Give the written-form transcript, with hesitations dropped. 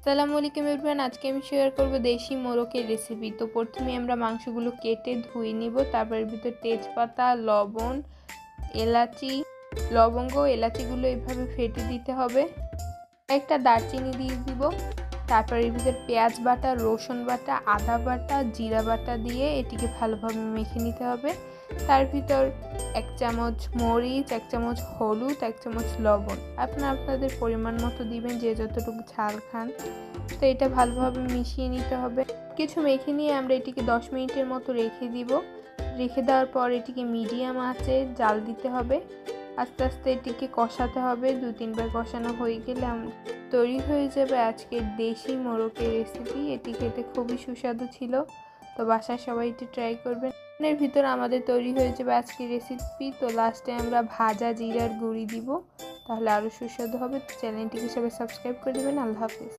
আসসালামু আলাইকুম এভরিওয়ান। আজকে আমি শেয়ার করব দেশি মোরকের রেসিপি। তো প্রথমে আমরা মাংসগুলো কেটে ধুয়ে নিব। তারপর এর ভিতর তেজপাতা, লবণ, এলাচি, লবঙ্গ, এলাচিগুলো এভাবে ফেটে দিতে হবে। একটা দারচিনি দিয়ে দিব। তারপর এর ভিতর পেঁয়াজ বাটা, রসুন বাটা, আদা বাটা, জিরা বাটা দিয়ে এটিকে ভালোভাবে মেখে নিতে হবে। তার ভিতর 1 চামচ মরিচ, 1 চামচ হলুদ, 1 চামচ লবণ। আপনাদের পরিমাণ মতো দিবেন, যে যতটুকু ঝাল খান। তো এটা ভালোভাবে মিশিয়ে নিতে হবে। কিছু মেখে নিয়ে আমরা এটিকে 10 মিনিটের মতো রেখে দিব। রেখে দেওয়ার পর এটিকে মিডিয়াম আঁচে জাল দিতে হবে। আস্তে আস্তে এটিকে কষাতে হবে। 2-3 বার কষানো হয়ে গেলে তৈরি হয়ে যাবে আজকের দেশি মোরকের রেসিপি। এটি খেতে খুবই সুস্বাদু ছিল। তো বাসায় সবাই এটি ট্রাই করবেন। এর ভিতর আমাদের তৈরি হয়ে যাবে আজকের রেসিপি। তো লাস্টে আমরা ভাজা জিরার গুঁড়ি দিব, তাহলে আরও সুস্বাদু হবে। তো চ্যানেলটিকে সবাই সাবস্ক্রাইব করে দেবেন। আল্লাহ হাফেজ।